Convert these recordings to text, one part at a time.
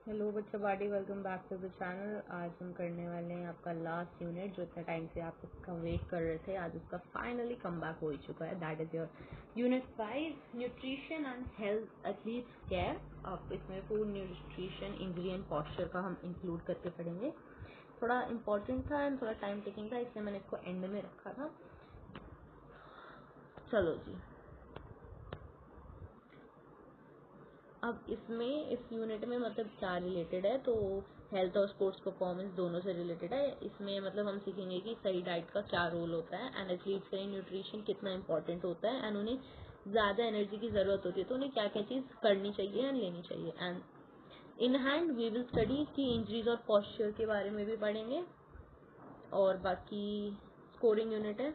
Hello बच्चा बाडी, welcome back to the channel. आज हम करने वाले हैं आपका लास्ट यूनिट, जो इतना टाइम से आप उसका वेट कर रहे थे। आज उसका फाइनली कम बैक हो ही चुका है। That is your unit 5, nutrition and health athletes care. अब इसमें food, nutrition, injury and posture का हम इंक्लूड करके पढ़ेंगे। थोड़ा इंपॉर्टेंट था एंड थोड़ा टाइम टेकिंग था, इसलिए मैंने इसको एंड में रखा था। चलो जी, अब इसमें इस यूनिट में मतलब क्या रिलेटेड है, तो हेल्थ और स्पोर्ट्स परफॉर्मेंस दोनों से रिलेटेड है। इसमें मतलब हम सीखेंगे कि सही डाइट का क्या रोल होता है एंड एथलीट्स के लिए न्यूट्रिशन कितना इंपॉर्टेंट होता है एंड उन्हें ज़्यादा एनर्जी की ज़रूरत होती है तो उन्हें क्या क्या चीज़ करनी चाहिए एंड लेनी चाहिए। And in hand we will study की इंजरीज और पॉस्चर के बारे में भी पढ़ेंगे। और बाकी स्कोरिंग यूनिट है।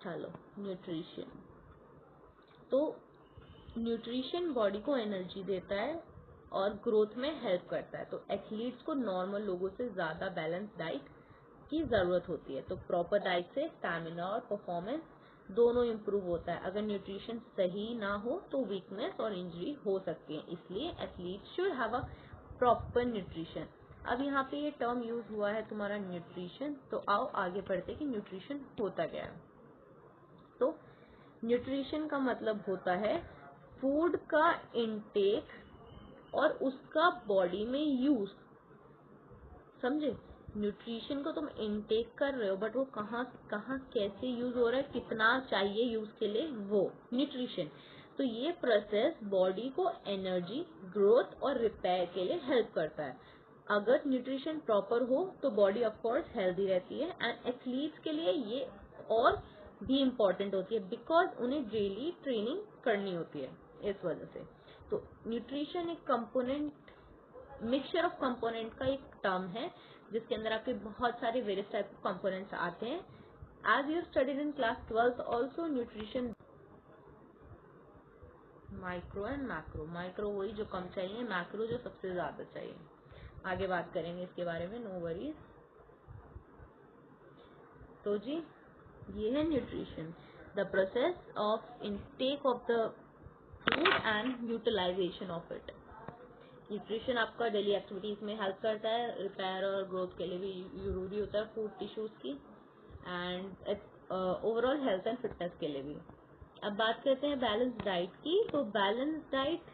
चलो, न्यूट्रिशन। तो न्यूट्रिशन बॉडी को एनर्जी देता है और ग्रोथ में हेल्प करता है। तो एथलीट्स को नॉर्मल लोगों से ज़्यादा बैलेंस डाइट की ज़रूरत होती है। तो प्रॉपर डाइट से स्टैमिना और परफॉर्मेंस दोनों इम्प्रूव होता है। अगर न्यूट्रिशन सही ना हो तो वीकनेस और इंजरी हो सकती है, इसलिए athletes should have a proper nutrition. अब यहाँ पे ये टर्म यूज हुआ है तुम्हारा न्यूट्रिशन, तो आओ आगे बढ़ते कि न्यूट्रिशन होता क्या है। तो न्यूट्रिशन का मतलब होता है फूड का इनटेक और उसका बॉडी में यूज। समझे? न्यूट्रिशन को तुम इनटेक कर रहे हो, बट वो कहाँ कहाँ कैसे यूज हो रहा है, कितना चाहिए यूज के लिए, वो न्यूट्रिशन। तो ये प्रोसेस बॉडी को एनर्जी, ग्रोथ और रिपेयर के लिए हेल्प करता है। अगर न्यूट्रिशन प्रॉपर हो तो बॉडी ऑफ कोर्स हेल्दी रहती है एंड एथलीट्स के लिए ये और भी इम्पोर्टेंट होती है बिकॉज उन्हें डेली ट्रेनिंग करनी होती है, इस वजह से। तो न्यूट्रिशन एक कंपोनेंट, मिक्सचर ऑफ कंपोनेंट का एक टर्म है जिसके अंदर आपके बहुत सारे वेरियस टाइप ऑफ कंपोनेंट्स आते हैं। As you studied in class 12th also nutrition micro and macro. Micro वही जो कम चाहिए, मैक्रो जो सबसे ज्यादा चाहिए। आगे बात करेंगे इसके बारे में, नो वरीज। तो जी, ये है nutrition, the process of intake of the food and utilisation of it. Nutrition आपका डेली एक्टिविटीज में हेल्प करता है, रिपेयर और ग्रोथ के लिए भी जरूरी होता है फूड टिश्यूज की, and overall health and fitness के लिए भी। अब बात करते हैं बैलेंस डाइट की। तो बैलेंस डाइट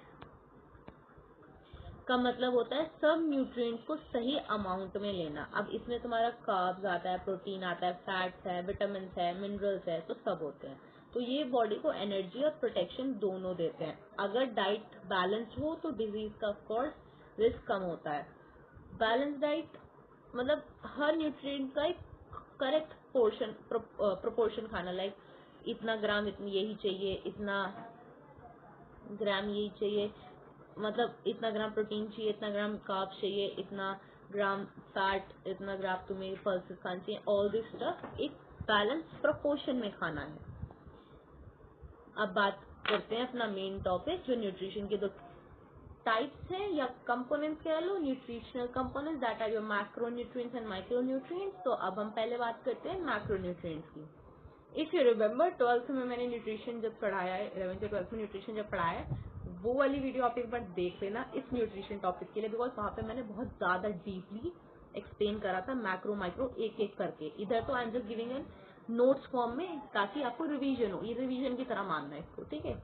का मतलब होता है सब न्यूट्रिएंट्स को सही अमाउंट में लेना। अब इसमें तुम्हारा कार्ब्स आता है, प्रोटीन आता है, फैट्स है, विटामिन है, मिनरल्स है, तो सब होते हैं। तो ये बॉडी को एनर्जी और प्रोटेक्शन दोनों देते हैं। अगर डाइट बैलेंस हो तो डिजीज का ऑफकोर्स रिस्क कम होता है। बैलेंस डाइट मतलब हर न्यूट्रिएंट का एक करेक्ट पोर्शन, प्रोपोर्शन खाना, लाइक इतना ग्राम यही चाहिए, इतना ग्राम यही चाहिए, मतलब इतना ग्राम प्रोटीन चाहिए, इतना ग्राम कार्ब्स चाहिए, इतना ग्राम फैट, इतना ग्राम तुम्हें पल्सेस खाना चाहिए। ऑल दिस स्टफ एक बैलेंस प्रोपोर्शन में खाना है। अब बात करते हैं अपना मेन टॉपिक, जो न्यूट्रिशन के दो टाइप्स हैं या कंपोनेंट्स कह लो, nutritional components that are your macronutrients and micro nutrients. तो अब हम पहले बात करते हैं मैक्रो न्यूट्रिएंट्स की। इफ यू रिमेम्बर 12th में मैंने न्यूट्रिशन जब पढ़ाया है, 11th या 12th में न्यूट्रिशन जब पढ़ाया है, वो वाली वीडियो आप एक बार देख लेना इस न्यूट्रिशन टॉपिक के लिए, बिकॉज वहाँ पे मैंने बहुत ज्यादा डीपली एक्सप्लेन करा था मैक्रो माइक्रो एक एक करके। इधर तो I am just giving an notes form में ताकि आपको रिवीजन हो, ये रिवीजन की तरह मानना है इसको, ठीक है।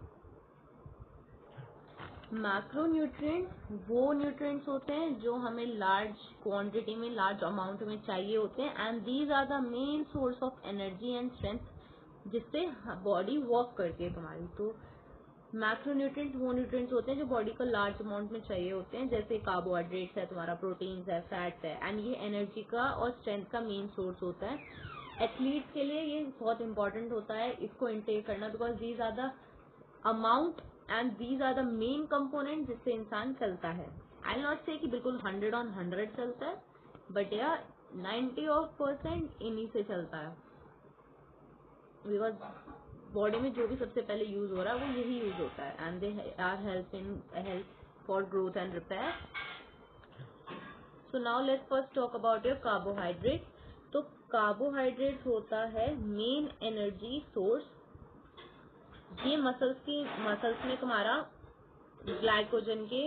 मैक्रो न्यूट्रिएंट्स वो न्यूट्रिएंट्स होते हैं जो हमें लार्ज क्वांटिटी में, लार्ज अमाउंट में चाहिए होते हैं, and these are the main source of energy and strength जिससे बॉडी वर्क करती है तुम्हारी। तो मैक्रो न्यूट्रिएंट्स वो न्यूट्रिएंट्स होते हैं जो बॉडी को लार्ज अमाउंट में चाहिए होते हैं, जैसे कार्बोहाइड्रेट्स है, तुम्हारा प्रोटीन्स है, फैट्स है, एंड ये एनर्जी का और स्ट्रेंथ का मेन सोर्स होता है। एथलीट्स के लिए ये बहुत इंपॉर्टेंट होता है इसको इंटेक करना, because these are the amount and these are the main component जिससे इंसान चलता है। आई नॉट से कि बिल्कुल 100/100 चलता है, बट या 90% इन्हीं से चलता है, बिकॉज बॉडी में जो भी सबसे पहले यूज हो रहा है वो यही यूज होता है, and they are help for growth and repair. So now let's first talk about your carbohydrate. तो कार्बोहाइड्रेट होता है मेन एनर्जी सोर्स। ये मसल्स में तुम्हारा ग्लाइकोजन के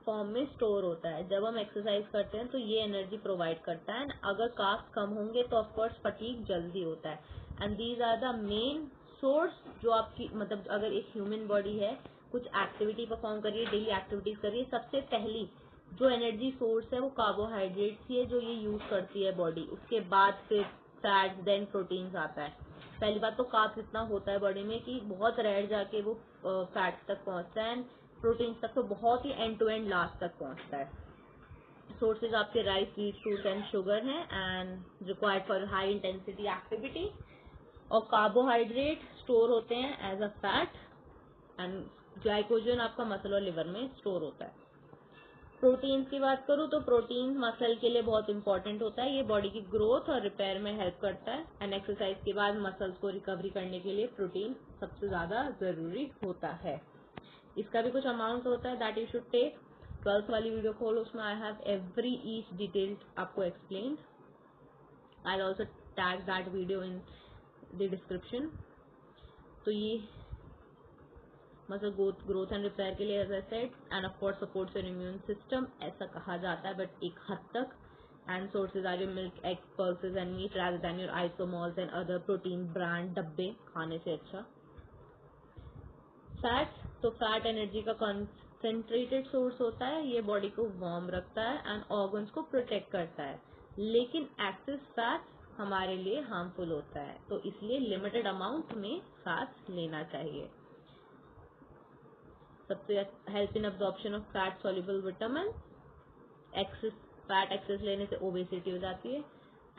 फॉर्म में स्टोर होता है। जब हम एक्सरसाइज करते हैं तो ये एनर्जी प्रोवाइड करता है। अगर कार्ब्स कम होंगे तो ऑफकोर्स फटीग जल्दी होता है। And these are the main source जो आपकी मतलब अगर एक ह्यूमन बॉडी है, कुछ एक्टिविटी परफॉर्म करिए, डेली एक्टिविटीज करिए, सबसे पहली जो एनर्जी सोर्स है वो कार्बोहाइड्रेट्स ही है जो ये यूज करती है बॉडी। उसके बाद फिर फैट्स, देन प्रोटीन्स आता है। पहली बात तो कार्ब्स इतना होता है बॉडी में कि बहुत रेयर जाके वो फैट्स तक पहुंचता है, एंड प्रोटीन्स तक तो बहुत ही एंड टू एंड लास्ट तक पहुंचता है। सोर्सेज आपके rice, wheat, fruits and sugar हैं and required for high intensity activity. और कार्बोहाइड्रेट स्टोर होते हैं as a fat, and glycogen आपका मसल और लिवर में स्टोर होता है। प्रोटीन्स की बात करूँ तो प्रोटीन मसल के लिए बहुत इंपॉर्टेंट होता है। ये बॉडी की ग्रोथ और रिपेयर में हेल्प करता है, एंड एक्सरसाइज के बाद मसल्स को रिकवरी करने के लिए प्रोटीन सबसे ज़्यादा ज़रूरी होता है। इसका भी कुछ अमाउंट होता है that you should take. 12th वाली वीडियो खोलो, उसमें I have every each detailed आपको explain. I will also tag that video in the description. तो ये मसल ग्रोथ एंड रिपेयर के लिए as I said, and of course supports your immune system, ऐसा कहा जाता है बट एक हद तक। And sources are your milk, egg, pulses and meat rather than your isomalts and other protein brand डब्बे खाने से अच्छा। फैट, तो फैट एनर्जी का कंसंट्रेटेड सोर्स होता है। ये बॉडी को वार्म रखता है एंड ऑर्गन्स को प्रोटेक्ट करता है, लेकिन एक्सेस फैट हमारे लिए हार्मफुल होता है, तो इसलिए लिमिटेड अमाउंट में फैट लेना चाहिए। सबसे help in absorption of fat soluble vitamin. Fat excess लेने से ओबेसिटी हो जाती है,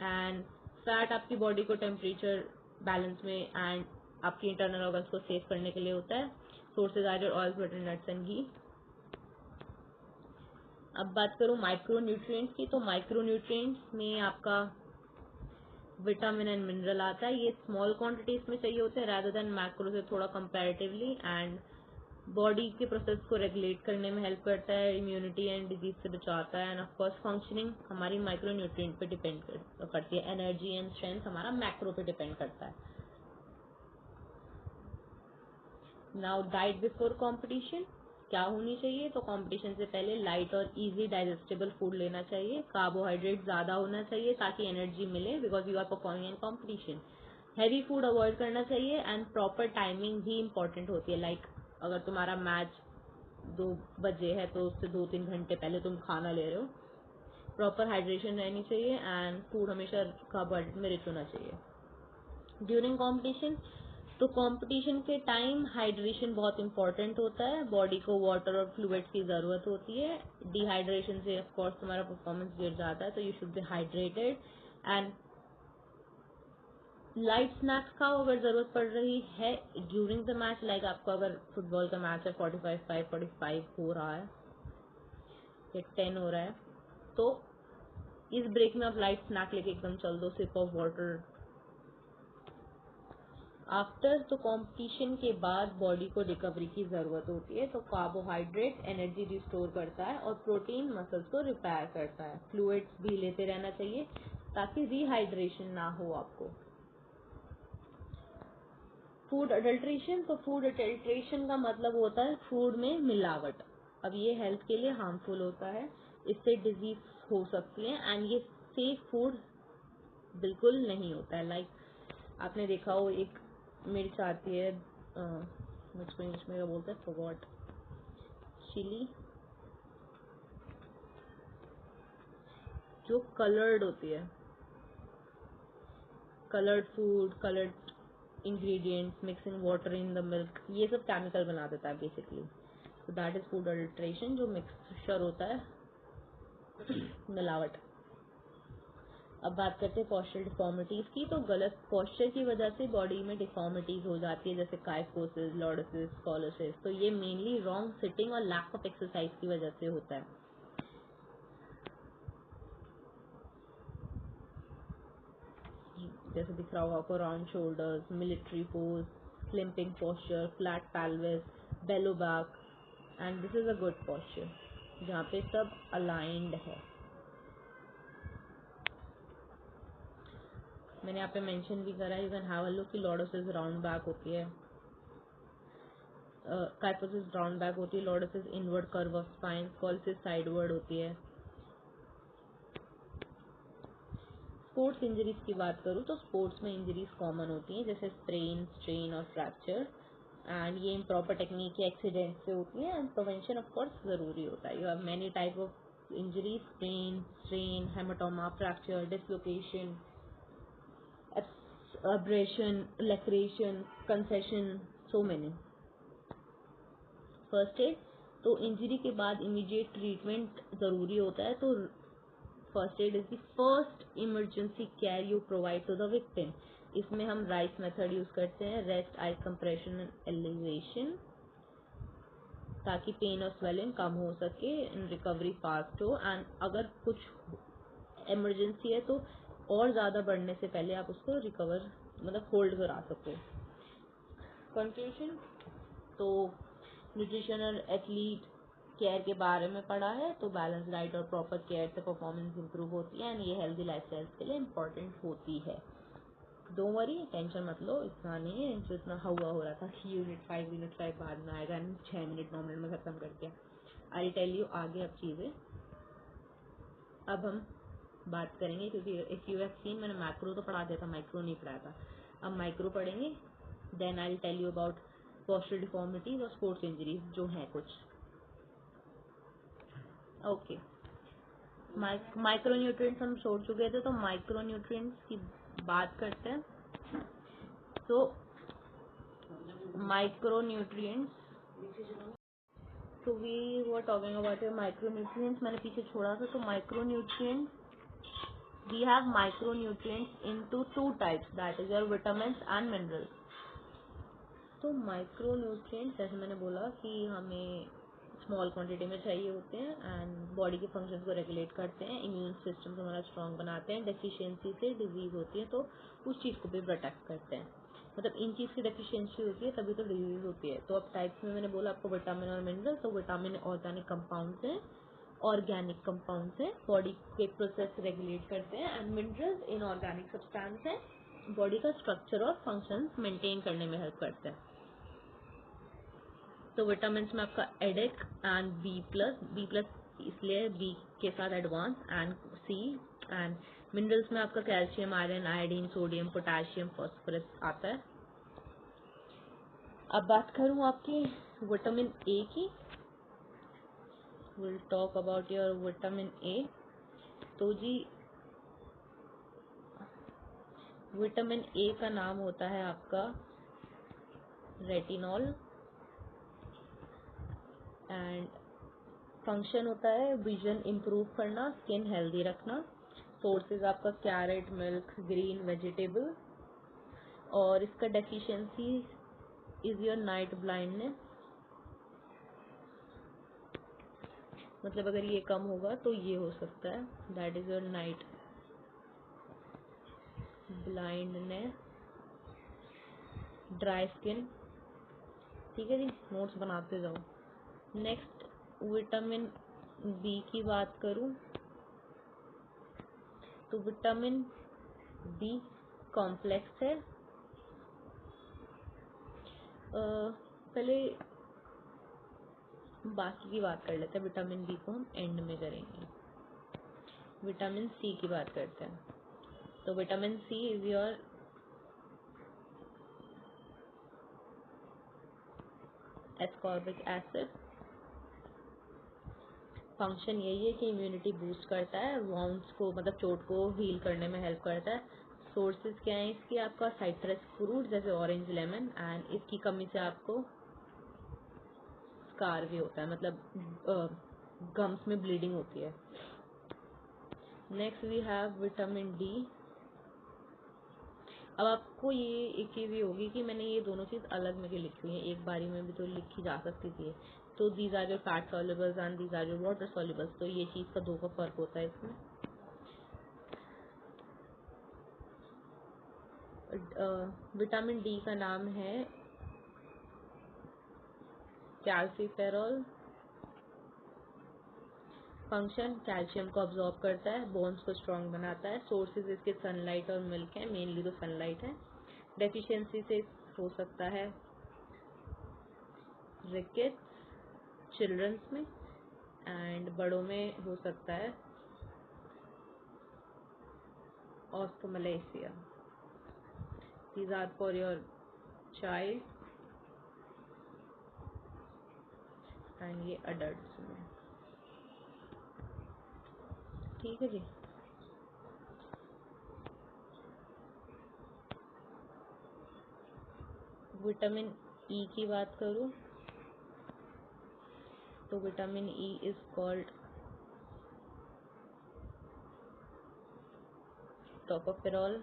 एंड फैट आपकी बॉडी को टेम्परेचर बैलेंस में एंड आपकी इंटरनल ऑर्गन्स को सेव करने के लिए होता है। Sources are your oils, butter, nuts and ghee. अब बात करूँ माइक्रो न्यूट्रिएंट्स की, तो माइक्रो न्यूट्रिएंट्स में आपका विटामिन एंड मिनरल आता है। ये स्मॉल क्वांटिटीज में चाहिए होते हैं रादर देन मैक्रो से थोड़ा कंपैरेटिवली, एंड बॉडी के प्रोसेस को रेगुलेट करने में हेल्प करता है, इम्यूनिटी एंड डिजीज से बचाता है, एंड ऑफ कोर्स फंक्शनिंग हमारी माइक्रो न्यूट्रिएंट पे डिपेंड करती है। एनर्जी एंड स्ट्रेंथ हमारा मैक्रो पे डिपेंड करता है। नाउ डाइट बिफोर कंपटीशन क्या होनी चाहिए, तो कंपटीशन से पहले लाइट और इजी डाइजेस्टेबल फूड लेना चाहिए। कार्बोहाइड्रेट ज़्यादा होना चाहिए ताकि एनर्जी मिले, because you are performing in competition. Heavy food avoid करना चाहिए, एंड प्रॉपर टाइमिंग भी इंपॉर्टेंट होती है। लाइक अगर तुम्हारा मैच 2 बजे है तो उससे 2-3 घंटे पहले तुम खाना ले रहे हो। प्रॉपर हाइड्रेशन रहनी चाहिए, एंड फूड हमेशा कार्बोहाइड्रेट में रिच होना चाहिए। ड्यूरिंग कंपटीशन, तो कंपटीशन के टाइम हाइड्रेशन बहुत इंपॉर्टेंट होता है। बॉडी को वाटर और फ्लूइड्स की ज़रूरत होती है। डिहाइड्रेशन से ऑफ कोर्स तुम्हारा परफॉर्मेंस गिर जाता है, तो you should be hydrated. And light snacks खाओ अगर ज़रूरत पड़ रही है ड्यूरिंग द मैच। लाइक आपको अगर फुटबॉल का मैच है 45 हो रहा है या 10 हो रहा है, तो इस ब्रेक में आप लाइट स्नैक लेके एकदम चल दो, सिप ऑफ वाटर। आफ्टर, तो कंपटीशन के बाद बॉडी को रिकवरी की ज़रूरत होती है, तो कार्बोहाइड्रेट एनर्जी रिस्टोर करता है और प्रोटीन मसल्स को रिपेयर करता है। फ्लूइड्स भी लेते रहना चाहिए ताकि रिहाइड्रेशन ना हो आपको। फूड अडल्ट्रेशन, तो फूड अडल्ट्रेशन का मतलब होता है फूड में मिलावट। अब ये हेल्थ के लिए हार्मफुल होता है, इससे डिजीज हो सकती है, एंड ये सेफ फूड बिल्कुल नहीं होता है। लाइक आपने देखा हो एक मिर्च आती है, मुझको इंग्लिश में क्या बोलते हैं, फॉरगॉट, चिली, जो कलर्ड होती है। Coloured food, coloured ingredients, mixing water in the milk, ये सब केमिकल बना देता है बेसिकली। तो दैट इज फूड अडल्ट्रेशन, जो मिक्सचर होता है मिलावट। अब बात करते हैं पोस्चरल डिफॉर्मिटीज की, तो गलत पोस्चर की वजह से बॉडी में डिफॉर्मिटीज हो जाती है, जैसे काइफोसिस, लॉर्डोसिस, स्कॉलोसिस। तो ये मेनली रॉन्ग सिटिंग और लैक ऑफ एक्सरसाइज की वजह से होता है। जैसे दिख रहा होगा आपको, round shoulders, military pose, slumping posture, flat pelvis, below back, and this is a good posture जहाँ पे सब अलाइंड है। मैंने यहाँ पे मेंशन भी करा है, you can have a look कि लॉर्डोसिस राउंड बैक होती है। काइफोसिस राउंड बैक होती है, lordosis inward curve of spine, scoliosis sideward होती है। स्पोर्ट्स इंजरीज की बात करूँ तो स्पोर्ट्स में इंजरीज कॉमन होती हैं जैसे स्प्रेन, स्ट्रेन और फ्रैक्चर, एंड ये इम्प्रॉपर टेक्निक या एक्सीडेंट से होती है, एंड प्रिवेंशन ऑफ कोर्स ज़रूरी होता है। You have many type of injuries, sprain, strain, haematoma, fracture, dislocation, abrasion, laceration, concussion, so many। First aid, तो इंजरी के बाद इमीडिएट ट्रीटमेंट ज़रूरी होता है, तो first aid is the first emergency care you provide to the victim. इसमें हम RICE method use करते हैं, rest, ice compression and elevation, ताकि पेन और स्वेलिंग कम हो सके, रिकवरी फास्ट हो, एंड अगर कुछ इमरजेंसी है तो और ज़्यादा बढ़ने से पहले आप उसको रिकवर मतलब होल्ड करा सको। कंक्लूजन, तो न्यूट्रिशनल एथलीट केयर के बारे में पढ़ा है, तो बैलेंस डाइट और प्रॉपर केयर से परफॉर्मेंस इंप्रूव होती है, एंड ये हेल्दी लाइफस्टाइल के लिए इम्पोर्टेंट होती है। डोंट वरी, टेंशन मत लो, इतना नहीं है जो इतना हुआ हो रहा था। यूनिट 5 बाद में आएगा, 6 मिनट 9 मिनट में ख़त्म करके आई टेल यू आगे अब चीज़ें। अब हम बात करेंगे, क्योंकि इफ यू हैव सीन मैंने मैक्रो तो पढ़ा दिया था, माइक्रो नहीं पढ़ाया था। अब माइक्रो पढ़ेंगे, then I will tell you about postural deformities और स्पोर्ट्स इंजरीज जो हैं कुछ। ओके, माइक्रो न्यूट्रिएंट्स हम छोड़ चुके थे, तो माइक्रो न्यूट्रिएंट्स की बात करते हैं। तो माइक्रो न्यूट्रिएंट्स, तो we were talking about micro nutrients, मैंने पीछे छोड़ा था। तो micro nutrients, we have micronutrients into two types, that is your vitamins and minerals। तो माइक्रोन्यूट्रिएंट्स जैसे मैंने बोला कि हमें स्मॉल क्वांटिटी में चाहिए होते हैं, एंड बॉडी के फंक्शंस को रेगुलेट करते हैं, इम्यून सिस्टम को हमारा स्ट्रॉन्ग बनाते हैं, डेफिशिएंसी से डिजीज होती है तो उस चीज़ को भी प्रोटेक्ट करते हैं। मतलब इन चीज़ की डेफिशिएंसी होती है तभी तो डिजीज होती है। तो अब टाइप्स में मैंने बोला आपको विटामिन और मिनरल। तो विटामिन ऑर्गेनिक कंपाउंड्स हैं, ऑर्गेनिक कंपाउंड्स हैं, बॉडी के प्रोसेस रेगुलेट करते हैं, एंड मिनरल्स इनऑर्गेनिक सब्सटेंस हैं, बॉडी का स्ट्रक्चर और फंक्शंस मेंटेन करने में हेल्प करते हैं। तो विटामिन में आपका एडिक एंड बी प्लस इसलिए बी के साथ advance, and C, and minerals में आपका calcium, iron, iodine, sodium, potassium, phosphorus आता है। अब बात करूँ आपकी विटामिन ए की, will talk about your vitamin A. तो जी विटामिन ए का नाम होता है आपका रेटिनॉल, एंड फंक्शन होता है विजन इम्प्रूव करना, स्किन हेल्दी रखना। सोर्सेज आपका कैरेट, मिल्क, ग्रीन वेजिटेबल, और इसका deficiency is your night blindness. मतलब अगर ये कम होगा तो ये हो सकता है, that is your night blindness, dry skin. ठीक है जी, नोट्स बनाते जाओ। नेक्स्ट विटामिन बी की बात करूं तो विटामिन बी कॉम्प्लेक्स है। पहले बाकी की बात कर लेते हैं, विटामिन बी को हम एंड में करेंगे। विटामिन सी की बात करते हैं। तो vitamin C is your ascorbic acid. Function यही है कि इम्यूनिटी बूस्ट करता है, वाउंड्स को मतलब चोट को हील करने में हेल्प करता है। सोर्सेज क्या है इसकी, आपका साइट्रस फ्रूट जैसे ऑरेंज, लेमन, एंड इसकी कमी से आपको स्कार भी होता है, मतलब गम्स में ब्लीडिंग होती है। Next we have vitamin D. अब आपको ये एक चीज़ ये होगी कि मैंने ये दोनों चीज़ अलग में लिखी हुई है, एक बारी में भी तो लिखी जा सकती थी। तो these are your fat solubles and these are your water solubles. तो ये चीज़ का दो का फर्क होता है इसमें। विटामिन डी का नाम है कैल्सीफेरॉल। फंक्शन कैल्शियम को अब्जॉर्ब करता है, बोन्स को स्ट्रॉन्ग बनाता है। सोर्सेज इसके सनलाइट और मिल्क है, मेनली तो सनलाइट है। डेफिशिएंसी से हो सकता है रिकेट्स चिल्ड्रंस में, एंड बड़ों में हो सकता है osteomalacia. These are for your child and ये अडल्ट में। ठीक है जी। विटामिन ई की बात करूँ तो vitamin E is called tocopherol.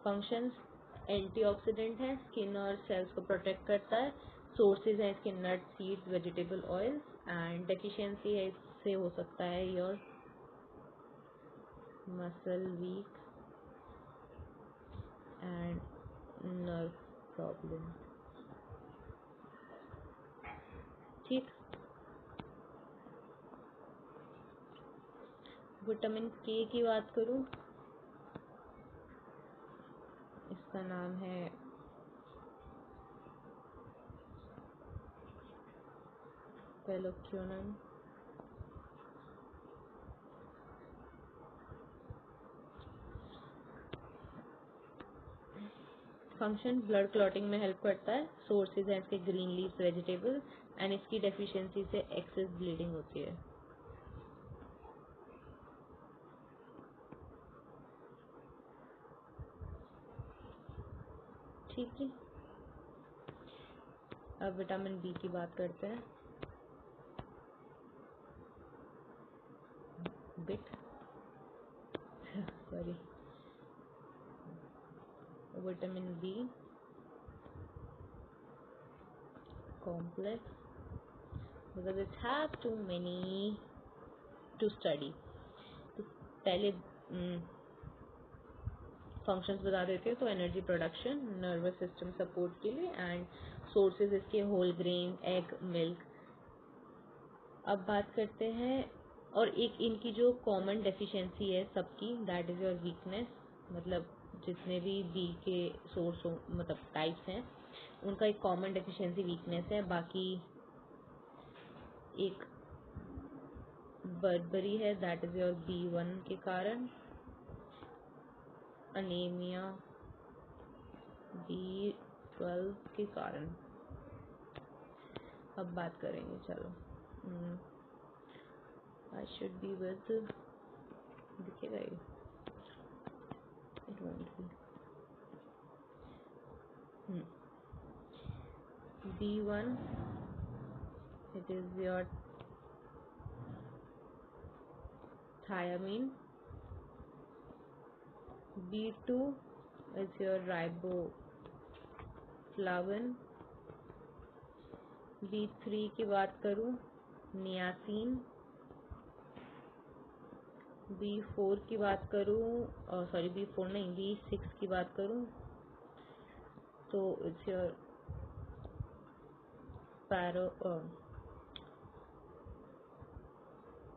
Functions antioxidant है, स्किन और सेल्स को प्रोटेक्ट करता है। सोर्सेज है इसके nut, seeds, vegetable oils, and deficiency है इससे हो सकता है your muscle weak and nerve problem. ठीक। विटामिन के की बात करूं, इसका नाम है पेलोक्यूनन। फंक्शन ब्लड क्लॉटिंग में हेल्प करता है। सोर्सेज है इसके ग्रीन लीव्स, वेजिटेबल, एंड इसकी डेफिशिएंसी से एक्सेस ब्लीडिंग होती है। ठीक है। अब विटामिन बी की बात करते हैं। Bit sorry vitamin B complex because it have too many to study। तो पहले फंक्शंस बता देते हैं। तो energy production, nervous system support के लिए, एंड सोर्सेज इसके होल ग्रेन, एग, मिल्क। अब बात करते हैं, और एक इनकी जो कॉमन डेफिशिएंसी है सबकी, दैट इज योर वीकनेस। मतलब जितने भी बी के सोर्स हो, मतलब टाइप्स हैं, उनका एक कॉमन डेफिशिएंसी वीकनेस है। बाकी एक बर्बरी है, दैट इज योर B1 के कारण, अनीमिया B12 के कारण। अब बात करेंगे, चलो आई शुड बी विद, दिखेगा ये, it won't be. B1 it is your thiamine, B2 is your riboflavin, B3 की बात करूँ नियासिन, B4 की बात करूँ, सॉरी B4 नहीं, B6 की बात करूँ तो इट्स योर पैरो,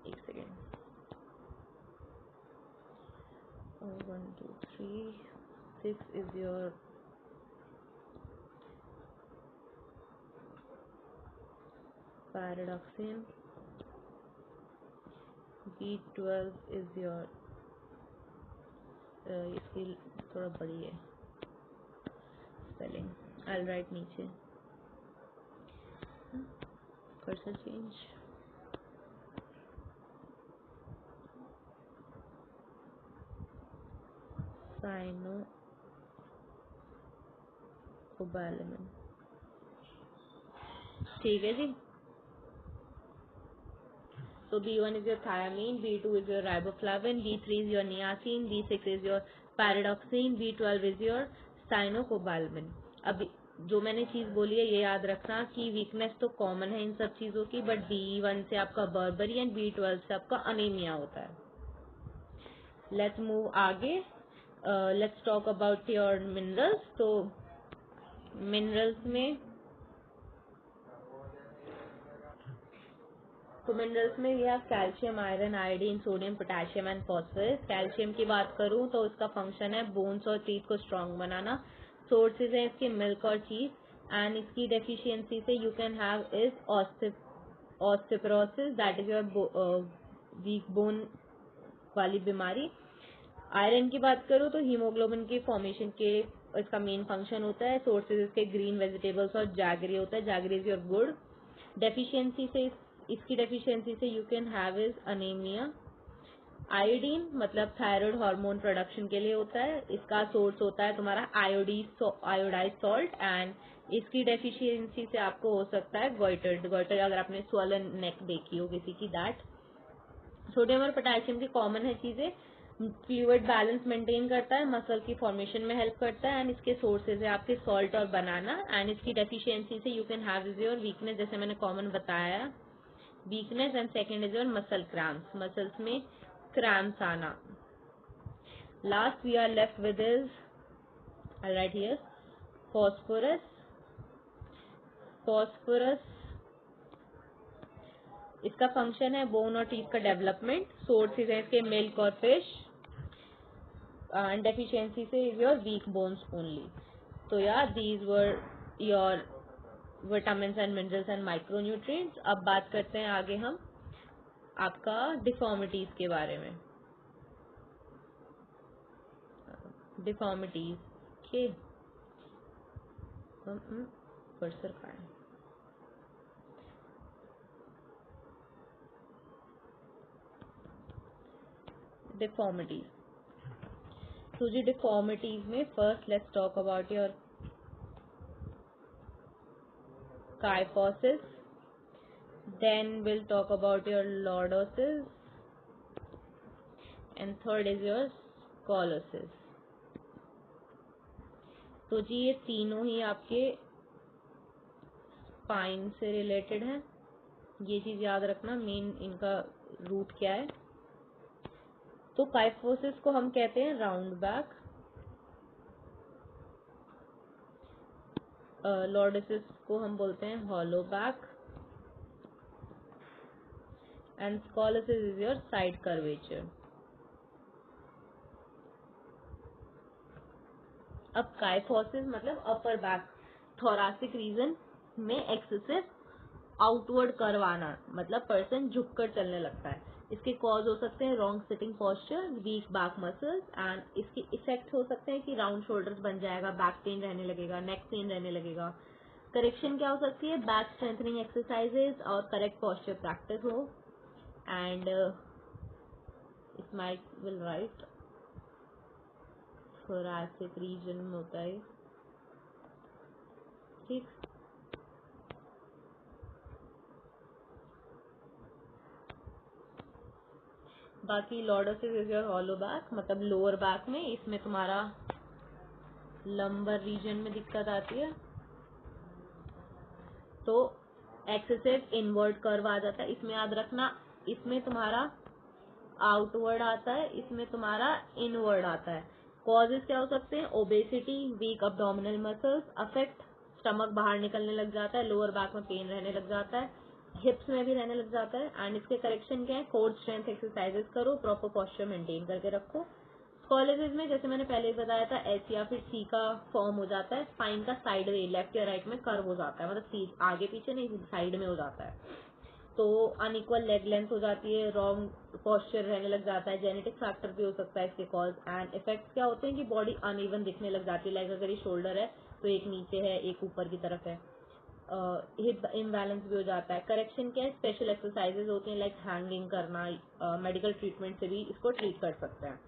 एक second, 1 2 3 6 is your pyridoxine, B12 is your इसकी थोड़ा बड़ी है स्पेलिंग, आई विल राइट नीचे, कर्सर चेंज, साइनोकोबालामिन। ठीक है जी। So B1 is your thiamine, B2 is your riboflavin, B3 is your niacin, B6 is your pyridoxine, B12 is your cyanocobalamin. अब जो मैंने चीज बोली है ये याद रखना कि वीकनेस तो कॉमन है इन सब चीजों की, बट B1 से आपका बर्बरी एंड B12 से आपका अनीमिया होता है। लेट्स मूव आगे, let's talk about your minerals. तो मिनरल्स में ये है calcium, iron, iodine, sodium, potassium and phosphorus. Calcium की बात करूं तो इसका फंक्शन है बोन्स और टीथ को स्ट्रांग बनाना। सोर्सेज है इसके मिल्क और चीज, एंड इसकी डेफिशिएंसी से you can have is osteoporosis, that is your weak bone वाली बीमारी। आयरन की बात करूँ तो हीमोग्लोबिन के फॉर्मेशन के इसका मेन फंक्शन होता है। सोर्सेज इसके ग्रीन वेजिटेबल्स और जैगरी होता है। जैगरी इज योर गुड़। डेफिशिएंसी से इसकी डेफिशिएंसी से you can have is anaemia. Iodine मतलब थायराइड हार्मोन प्रोडक्शन के लिए होता है। इसका सोर्स होता है तुम्हारा आयोडाइज सॉल्ट एंड इसकी डेफिशिएंसी से आपको हो सकता है गोइटर। गोइटर अगर आपने स्वॉलन नेक देखी हो किसी की, दैट। सोडियम और पोटेशियम की कॉमन है चीजें। फ्लूइड बैलेंस मेंटेन करता है, मसल की फॉर्मेशन में हेल्प करता है एंड इसके सोर्सेज है आपके सॉल्ट और बनाना। एंड इसकी डेफिशिएंसी से you can have is your weakness, जैसे मैंने कॉमन बताया, weakness. And second is your muscle cramps, muscles में क्रैम्प्स आना। Last we are left with is, I write here, phosphorus. Phosphorus इसका function है bone और टीथ का डेवलपमेंट। सोर्सेज है इसके मिल्क और फिश एंड डेफिशिएंसी से is your weak bones only. तो यार these were your vitamins and minerals and micronutrients. अब बात करते हैं आगे हम आपका डिफॉर्मिटीज के बारे में। डिफॉर्मिटीज के कर्सर का है। डिफॉर्मिटीज, तो जी डिफॉर्मिटीज में first let's talk about your Kyphosis, then we'll talk about your Lordosis, and third is your Scoliosis। तो जी ये तीनों ही आपके स्पाइन से रिलेटेड है, ये चीज याद रखना। मेन इनका रूट क्या है। तो काइफोसिस को हम कहते हैं राउंड बैक, लॉर्डोसिस को हम बोलते हैं hollow back and scoliosis is your side curvature. अब काइफोसिस मतलब अपर बैक थोरासिक रीजन में एक्सेसिव आउटवर्ड कर्व आना, मतलब पर्सन झुककर चलने लगता है। इसके कॉज हो सकते हैं wrong sitting posture, weak back muscles and इसके इफेक्ट हो सकते हैं कि राउंड शोल्डर्स बन जाएगा, बैक पेन रहने लगेगा, नेक पेन रहने लगेगा। करेक्शन क्या हो सकती है, बैक स्ट्रेंथनिंग एक्सरसाइजेस और करेक्ट पोस्चर प्रैक्टिस हो and smile will right thoracic region में होता है, ठीक। बाकी lordosis is your hollow back, मतलब लोअर बैक में, इसमें तुम्हारा लंबर रीजन में दिक्कत आती है, तो एक्सेसिव इनवर्ड कर्व आ जाता है। इसमें याद रखना, इसमें तुम्हारा आउटवर्ड आता है, इसमें तुम्हारा इनवर्ड आता है। कॉजेज क्या हो सकते हैं, obesity, weak abdominal muscles, affect stomach बाहर निकलने लग जाता है, लोअर बैक में पेन रहने लग जाता है, हिप्स में भी रहने लग जाता है। एंड इसके करेक्शन क्या है, कोर स्ट्रेंथ एक्सरसाइजेस करो, प्रॉपर पोस्चर मेंटेन करके रखो। स्कॉलोसिस में जैसे मैंने पहले ही बताया था, एस या फिर सी का फॉर्म हो जाता है, स्पाइन का साइड वे लेफ्ट या राइट में कर्व हो जाता है, मतलब आगे पीछे नहीं, साइड में हो जाता है। तो अनइक्वल लेग लेंथ हो जाती है, रॉन्ग पोस्चर रहने लग जाता है, जेनेटिक फैक्टर भी हो सकता है इसके कॉज। एंड इफेक्ट्स क्या होते हैं कि बॉडी अनइवन दिखने लग जाती है, लाइक अगर ये शोल्डर है तो एक नीचे है, एक ऊपर की तरफ है, हिप इम्बैलेंस भी हो जाता है। करेक्शन क्या है, स्पेशल एक्सरसाइजेज होते हैं लाइक हैंगिंग करना, मेडिकल ट्रीटमेंट से भी इसको ट्रीट कर सकते हैं।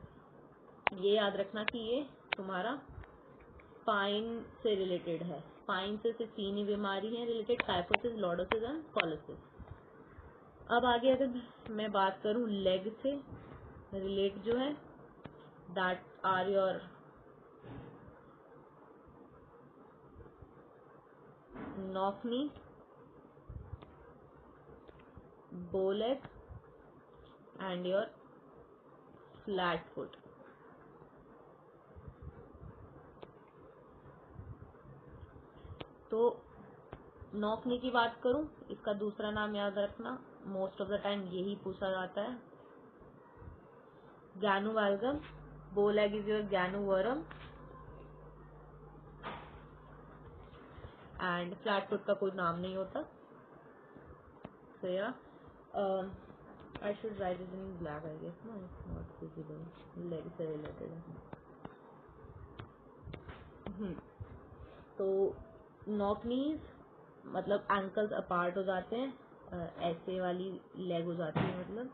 ये याद रखना कि ये तुम्हारा स्पाइन से रिलेटेड है, स्पाइन से सिर्फ तीन ही बीमारी है related, kyphosis, lordosis and scoliosis. अब आगे अगर मैं बात करूं लेग से रिलेट जो है, that are your knock knee, बो leg and your flat foot. तो नॉक नी की बात करूं, इसका दूसरा नाम याद रखना, मोस्ट ऑफ द टाइम यही पूछा जाता है, गैनु वाल्गम। बो leg is your गैनु Varam and flat foot का कोई नाम नहीं होता. So yeah, I should write it in black, I guess. No, it's not visible. Leg से related है. तो नॉक नीज मतलब एंकल्स अपार्ट हो जाते हैं, ऐसे वाली लेग हो जाती है मतलब,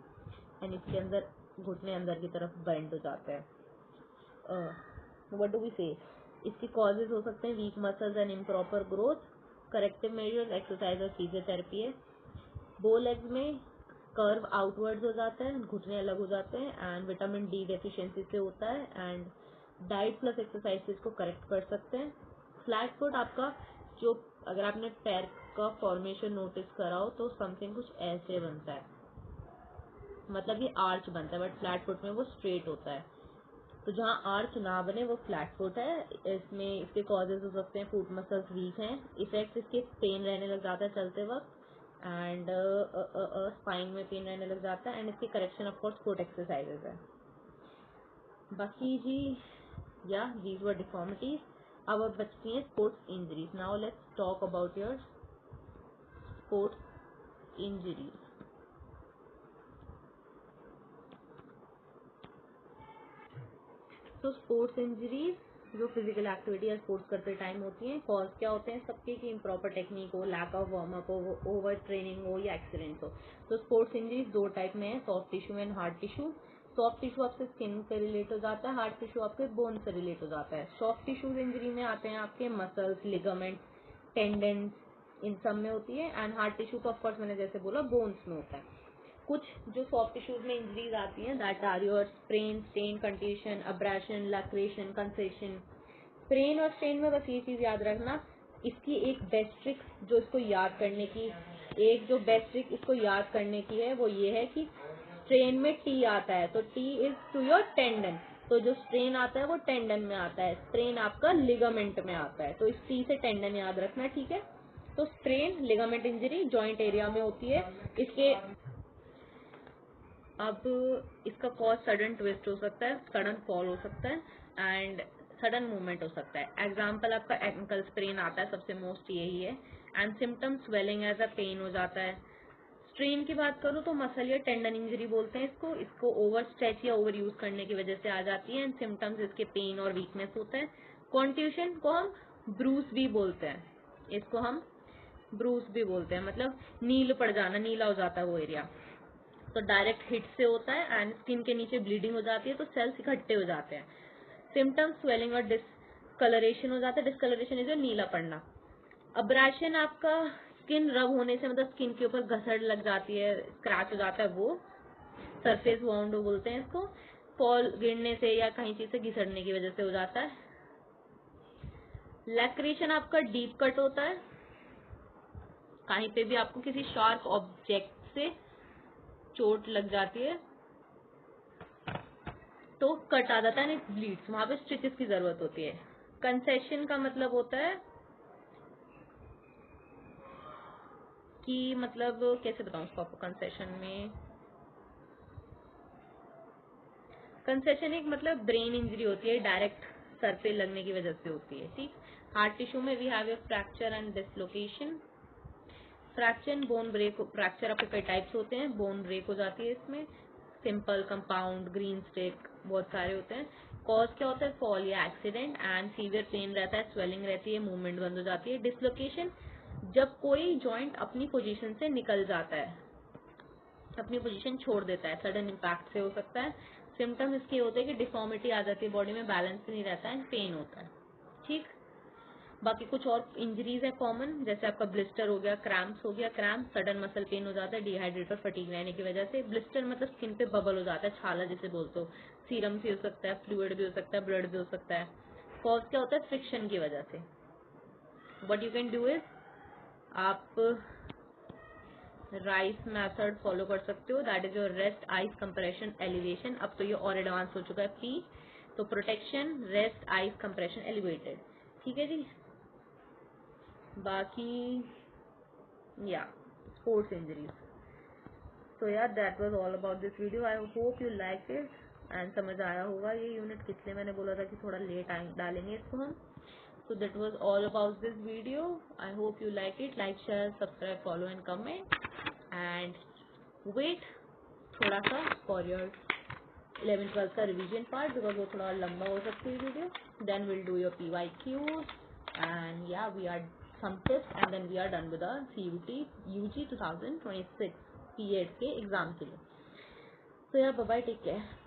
एंड इसके अंदर घुटने अंदर की तरफ बेंड हो जाते हैं. व्हाट डू वी से, इसके कॉजेज हो सकते हैं week muscles and improper growth. Corrective measures exercise और फिजियोथेरेपी है. बो लेग्स में कर्व आउटवर्ड्स हो जाता है, घुटने अलग हो जाते हैं, एंड विटामिन डी डेफिशिएंसी से होता है. एंड डाइट प्लस एक्सरसाइजेस को करेक्ट कर सकते हैं. फ्लैट फुट आपका जो, अगर आपने पैर का फॉर्मेशन नोटिस करा हो तो समथिंग कुछ ऐसे बनता है, मतलब ये आर्च बनता है, बट फ्लैट फुट में वो स्ट्रेट होता है. तो जहाँ आर्च ना बने वो फ्लैट फुट है. इसमें इसके कॉजेज हो सकते हैं फुट मसल्स वीक हैं, इफेक्ट इसके पेन रहने लग जाता है चलते वक्त, एंड स्पाइन में पेन रहने लग जाता है, एंड इसके correction of course foot exercises है. बाकी जी या दीज वर डिफॉर्मिटीज. अब बचती हैं sports injuries. Now let's talk about your sports injuries. तो स्पोर्ट्स इंजरीज जो फिजिकल एक्टिविटी या स्पोर्ट्स करते टाइम होती हैं, कॉज क्या होते हैं सबके, कि इम्प्रॉपर टेक्निक हो, लैक ऑफ वार्म अप हो, ओवर ट्रेनिंग हो, या एक्सीडेंट हो. तो स्पोर्ट्स इंजरीज दो टाइप में है, soft tissue and hard tissue. Soft tissue आपके स्किन से रिलेट हो जाता है, हार्ड टिश्यू आपके बोन से रिलेट हो जाता है. सॉफ्ट टिश्यूज इंजरी में आते हैं आपके मसल्स, लिगामेंट, टेंडेंस, इन सब में होती है. एंड हार्ड टिश्यू तो ऑफकोर्स मैंने जैसे बोला बोन्स में होता है. कुछ जो सॉफ्ट टिश्यूज में इंजरीज आती हैं, that are your sprain, strain, contusion, abrasion, laceration, concussion. Sprain और स्टेन में बस ये चीज याद रखना, इसकी एक बेस्ट ट्रिक जो इसको याद करने की, इसको याद करने की है वो ये है कि स्ट्रेन में टी आता है, तो T is to your tendon. तो जो स्ट्रेन आता है वो टेंडन में आता है, स्प्रेन आपका लिगामेंट में आता है. तो इस टी से टेंडन याद रखना, ठीक है. तो sprain ligament injury joint area में होती है. इसके अब इसका कॉज सडन ट्विस्ट हो सकता है, सडन फॉल हो सकता है, एंड सडन मूवमेंट हो सकता है. एग्जाम्पल आपका एंकल स्प्रेन आता है, सबसे मोस्ट यही है. And symptom swelling as a pain हो जाता है. स्ट्रेन की बात करूँ तो मसल या टेंडन इंजरी बोलते हैं इसको ओवर स्ट्रेच या ओवर यूज करने की वजह से आ जाती है, एंड सिम्टम्स इसके पेन और वीकनेस होता है. कॉन्ट्यूशन को हम ब्रूस भी बोलते हैं, इसको हम ब्रूस भी बोलते हैं, मतलब नील पड़ जाना, नीला हो जाता है वो एरिया. तो डायरेक्ट हिट से होता है, एंड स्किन के नीचे ब्लीडिंग हो जाती है, तो सेल्स इकट्ठे हो जाते हैं. सिम्टम्स स्वेलिंग और डिस्कलरेशन हो जाता है. डिस्कलरेशन इज नीला पड़ना. अब्रेशन आपका स्किन रब होने से, मतलब स्किन के ऊपर घसड़ लग जाती है, स्क्रैच हो जाता है, वो सरफेस वाउंड बोलते हैं इसको. फॉल, गिरने से या कहीं चीज से घिसड़ने की वजह से हो जाता है. लैक्रेशन आपका डीप कट होता है, कहीं पे भी आपको किसी शार्प ऑब्जेक्ट से चोट लग जाती है तो कट आ जाता है, ब्लीड्स, वहां पे स्टिचेस की जरूरत होती है. कंसेशन का मतलब होता है कि, मतलब कैसे बताऊं उसको आपको. कंसेशन एक मतलब ब्रेन इंजरी होती है, डायरेक्ट सर पे लगने की वजह से होती है, ठीक. हार्ट टिश्यू में we have a fracture and dislocation. Fracture bone break, fracture आपके कई टाइप्स होते हैं, बोन ब्रेक हो जाती है इसमें. सिंपल, कंपाउंड, ग्रीन स्टिक, बहुत सारे होते हैं. कॉज क्या होता है, फॉल या एक्सीडेंट, एंड सीवियर पेन रहता है, स्वेलिंग रहती है, मूवमेंट बंद हो जाती है. डिसलोकेशन जब कोई जॉइंट अपनी पोजीशन से निकल जाता है, अपनी पोजीशन छोड़ देता है, सडन इम्पैक्ट से हो सकता है. सिम्टम इसके होते हैं कि डिफॉर्मिटी आ जाती है बॉडी में, बैलेंस नहीं रहता है, पेन होता है, ठीक. बाकी कुछ और इंजरीज है कॉमन, जैसे आपका ब्लिस्टर हो गया, क्रैम्प्स हो गया. क्रैम्प सडन मसल पेन हो जाता है डिहाइड्रेट और फटीग रहने की वजह से. ब्लिस्टर मतलब स्किन पे बबल हो जाता है, छाला जिसे बोलते हो. सीरम से हो सकता है, फ्लूइड भी हो सकता है, ब्लड भी हो सकता है. कॉज क्या होता है, फ्रिक्शन की वजह से. What you can do is, आप राइस मेथड फॉलो कर सकते हो, that is your rest, ice, compression, elevation. अब तो ये और एडवांस हो चुका है, पी. तो protection, rest, ice, compression, elevated, ठीक है जी. बाकी या sports injuries. So yeah, that was all about this video. I hope you liked it and समझ आया होगा. ये यूनिट किसलिए मैंने बोला था कि थोड़ा लेट डालेंगे इसको हम. So that was all about this video. I hope you like it. Like, share, subscribe, follow and comment. And wait थोड़ा सा for your 11th-12th का revision part because वो थोड़ा लंबा हो सकती है video. Then we'll do your PYQs and yeah, we are some tips and then we are done with the CUT UG 2026 P8 के एग्जाम के लिए. So yeah, bye bye, take care.